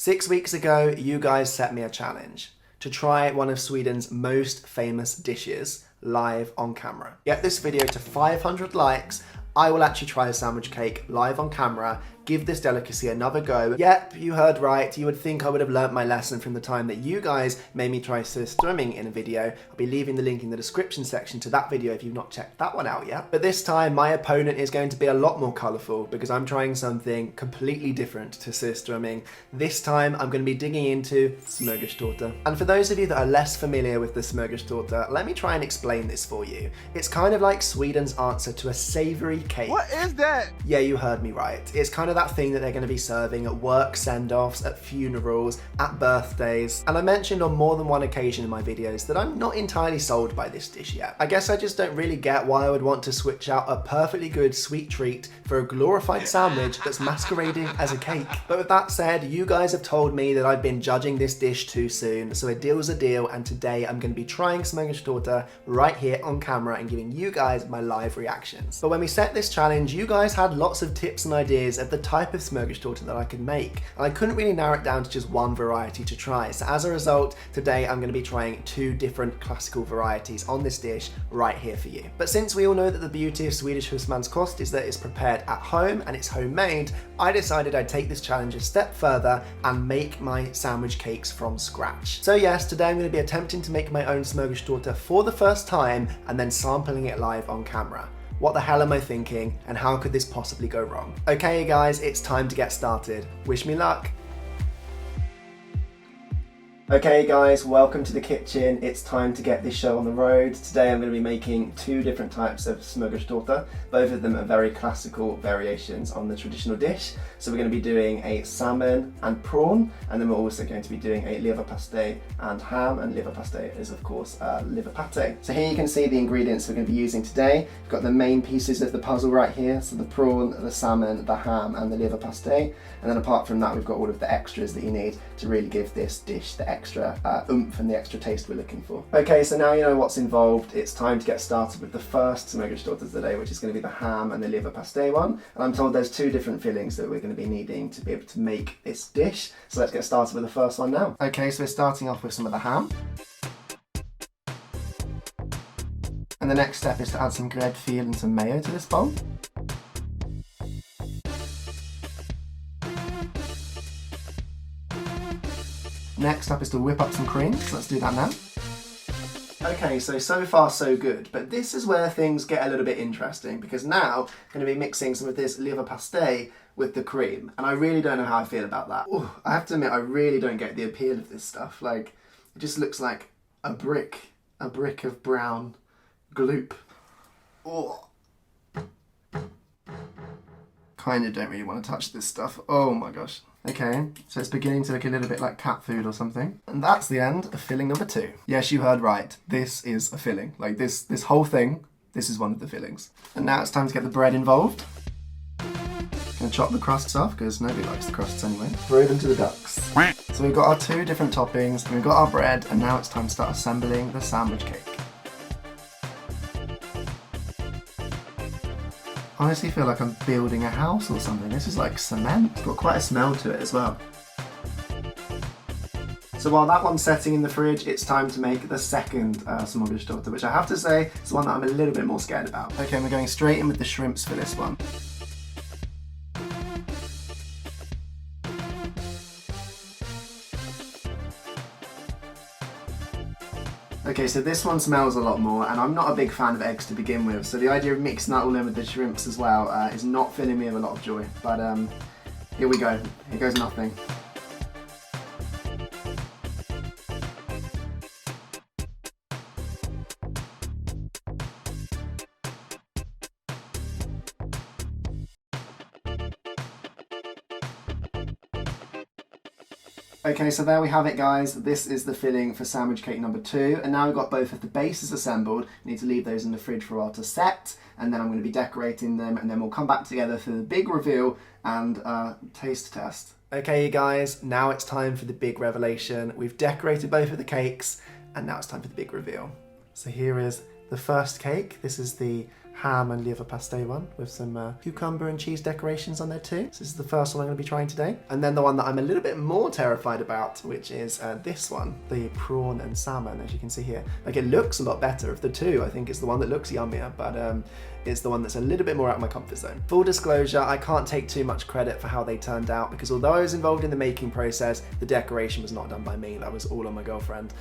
6 weeks ago, you guys set me a challenge to try one of Sweden's most famous dishes live on camera. Get this video to 500 likes, I will actually try a sandwich cake live on camera, give this delicacy another go. Yep, you heard right. You would think I would have learnt my lesson from the time that you guys made me try SURSTRÖMMING in a video. I'll be leaving the link in the description section to that video if you've not checked that one out yet. But this time, my opponent is going to be a lot more colourful because I'm trying something completely different to SURSTRÖMMING. This time, I'm going to be digging into Smörgåstårta. And for those of you that are less familiar with the Smörgåstårta, let me try and explain this for you. It's kind of like Sweden's answer to a savoury cake. What is that? Yeah, you heard me right. It's kind of that thing that they're going to be serving at work send-offs, at funerals, at birthdays. And I mentioned on more than one occasion in my videos that I'm not entirely sold by this dish yet. I guess I just don't really get why I would want to switch out a perfectly good sweet treat for a glorified sandwich that's masquerading as a cake. But with that said, you guys have told me that I've been judging this dish too soon, so a deal's a deal, and today I'm going to be trying Smörgåstårta right here on camera and giving you guys my live reactions. But when we set this challenge, you guys had lots of tips and ideas of the type of Smörgåstårta that I could make, and I couldn't really narrow it down to just one variety to try. So as a result, today I'm going to be trying two different classical varieties on this dish right here for you. But since we all know that the beauty of Swedish husmanskost is that it's prepared at home and it's homemade, I decided I'd take this challenge a step further and make my sandwich cakes from scratch. So yes, today I'm going to be attempting to make my own Smörgåstårta for the first time and then sampling it live on camera. What the hell am I thinking, and how could this possibly go wrong? Okay guys, it's time to get started. Wish me luck. Okay guys, welcome to the kitchen. It's time to get this show on the road. Today I'm going to be making two different types of Smörgåstårta. Both of them are very classical variations on the traditional dish. So we're going to be doing a salmon and prawn, and then we're also going to be doing a leverpastej and ham, and leverpastej is of course liver pate. So here you can see the ingredients we're going to be using today. We've got the main pieces of the puzzle right here, so the prawn, the salmon, the ham and the leverpastej. And then apart from that, we've got all of the extras that you need to really give this dish the extra oomph and the extra taste we're looking for. Okay, so now you know what's involved. It's time to get started with the first Smörgåstårta today, which is going to be the ham and the leverpastej one. And I'm told there's two different fillings that we're going to be needing to be able to make this dish. So let's get started with the first one now. Okay, so we're starting off with some of the ham. And the next step is to add some gräddfil and some mayo to this bowl. Next up is to whip up some cream, so let's do that now. Okay, so far so good, but this is where things get a little bit interesting, because now I'm going to be mixing some of this leverpastej with the cream, and I really don't know how I feel about that. Ooh, I have to admit, I really don't get the appeal of this stuff. Like, it just looks like a brick of brown gloop. Oh. Kind of don't really want to touch this stuff. Oh my gosh. Okay, so it's beginning to look a little bit like cat food or something. And that's the end of filling number 2. Yes, you heard right. This is a filling. Like this whole thing, this is one of the fillings. And now it's time to get the bread involved. Gonna chop the crusts off because nobody likes the crusts anyway. Throw them to the ducks. So we've got our two different toppings, and we've got our bread, and now it's time to start assembling the sandwich cake. I honestly feel like I'm building a house or something. This is like cement. It's got quite a smell to it as well. So while that one's setting in the fridge, it's time to make the second Smörgåstårta, which I have to say is the one that I'm a little bit more scared about. Okay, and we're going straight in with the shrimps for this one. Okay, so this one smells a lot more, and I'm not a big fan of eggs to begin with, so the idea of mixing that all in with the shrimps as well is not filling me with a lot of joy. But here we go. Here goes nothing. Okay, so there we have it guys. This is the filling for sandwich cake number 2, and now we've got both of the bases assembled. We need to leave those in the fridge for a while to set, and then I'm going to be decorating them, and then we'll come back together for the big reveal and taste test. Okay you guys, now it's time for the big revelation. We've decorated both of the cakes, and now it's time for the big reveal. So here is the first cake. This is the ham and leverpastej one with some cucumber and cheese decorations on there too. So this is the first one I'm going to be trying today. And then the one that I'm a little bit more terrified about, which is this one, the prawn and salmon, as you can see here. Like, it looks a lot better of the two. I think it's the one that looks yummier, but it's the one that's a little bit more out of my comfort zone. Full disclosure, I can't take too much credit for how they turned out, because although I was involved in the making process, the decoration was not done by me. That was all on my girlfriend.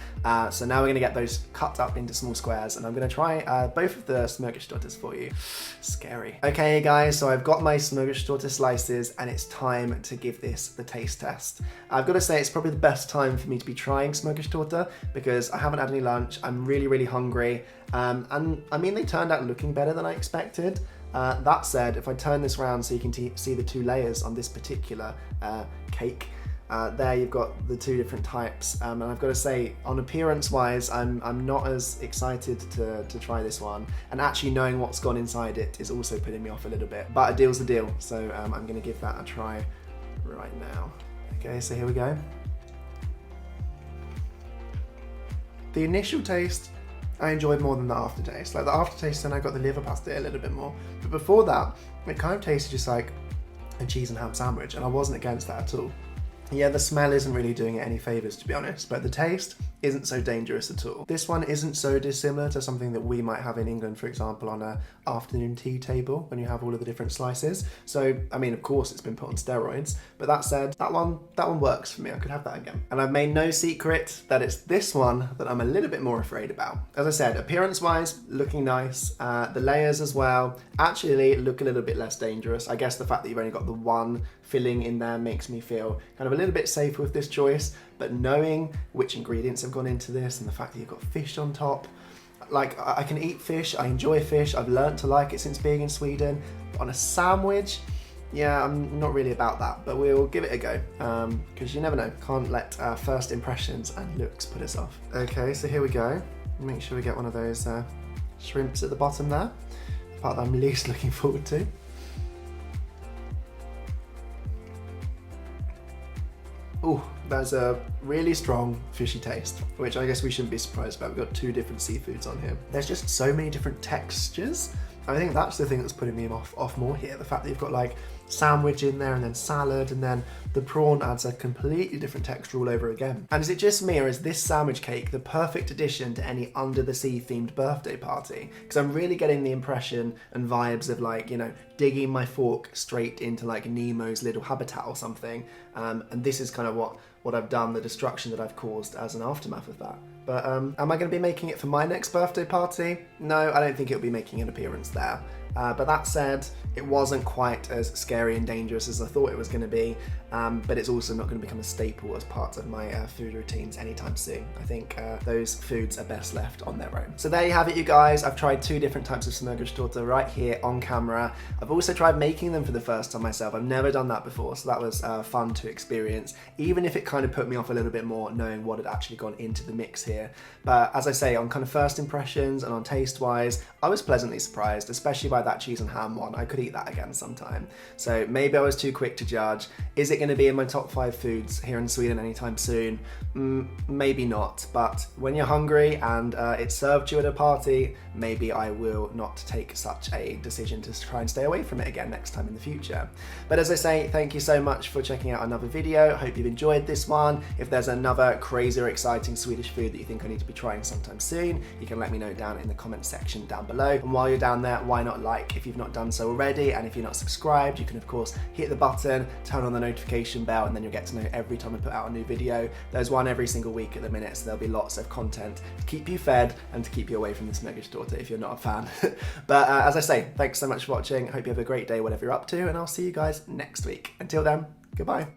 So now we're going to get those cut up into small squares, and I'm going to try both of the Smörgåstårtas for you. Scary. Okay guys, so I've got my Smörgåstårta slices, and it's time to give this the taste test. I've got to say, it's probably the best time for me to be trying Smörgåstårta, because I haven't had any lunch. I'm really, really hungry. And I mean, they turned out looking better than I expected. That said, if I turn this around so you can see the two layers on this particular cake, there you've got the two different types. And I've got to say, on appearance wise, I'm not as excited to try this one. And actually knowing what's gone inside it is also putting me off a little bit. But a deal's a deal, so I'm going to give that a try right now. Okay, so here we go. The initial taste I enjoyed more than the aftertaste. Like, the aftertaste, then I got the leverpastej a little bit more. But before that, it kind of tasted just like a cheese and ham sandwich, and I wasn't against that at all. Yeah, the smell isn't really doing it any favours, to be honest, but the taste isn't so dangerous at all. This one isn't so dissimilar to something that we might have in England, for example, on an afternoon tea table when you have all of the different slices. So, I mean, of course it's been put on steroids, but that said, that one works for me. I could have that again. And I've made no secret that it's this one that I'm a little bit more afraid about. As I said, appearance-wise, looking nice. The layers as well actually look a little bit less dangerous. I guess the fact that you've only got the one filling in there makes me feel kind of a little bit safer with this choice, but knowing which ingredients have gone into this and the fact that you've got fish on top, like, I can eat fish, I enjoy fish, I've learned to like it since being in Sweden. But on a sandwich, yeah, I'm not really about that, but we'll give it a go, because you never know, can't let first impressions and looks put us off. Okay, so here we go. Make sure we get one of those shrimps at the bottom there, the part that I'm least looking forward to. Ooh, there's a really strong fishy taste, which I guess we shouldn't be surprised about. We've got two different seafoods on here. There's just so many different textures. I think that's the thing that's putting me off more here. The fact that you've got like sandwich in there and then salad, and then the prawn adds a completely different texture all over again. And is it just me, or is this sandwich cake the perfect addition to any under the sea themed birthday party? Because I'm really getting the impression and vibes of, like, you know, digging my fork straight into like Nemo's little habitat or something. And this is kind of what I've done, the destruction that I've caused as an aftermath of that. But am I going to be making it for my next birthday party? No, I don't think it'll be making an appearance there. But that said, it wasn't quite as scary and dangerous as I thought it was going to be, but it's also not going to become a staple as part of my food routines anytime soon. I think those foods are best left on their own. So there you have it, you guys. I've tried two different types of Smörgåstårta right here on camera. I've also tried making them for the first time myself. I've never done that before, so that was fun to experience, even if it kind of put me off a little bit more knowing what had actually gone into the mix here. But as I say, on kind of first impressions and on taste-wise, I was pleasantly surprised, especially by that cheese and ham one. I could eat that again sometime. So maybe I was too quick to judge. Is it going to be in my top 5 foods here in Sweden anytime soon? Maybe not, but when you're hungry and it's served you at a party, maybe I will not take such a decision to try and stay away from it again next time in the future. But as I say, thank you so much for checking out another video. I hope you've enjoyed this one. If there's another crazy or exciting Swedish food that you think I need to be trying sometime soon, you can let me know down in the comment section down below. And while you're down there, why not like if you've not done so already? And if you're not subscribed, you can of course hit the button, turn on the notification bell, and then you'll get to know every time I put out a new video. There's one every single week at the minute, so there'll be lots of content to keep you fed and to keep you away from the Smörgåstårta if you're not a fan. But as I say, thanks so much for watching. I hope you have a great day, whatever you're up to, and I'll see you guys next week. Until then, goodbye.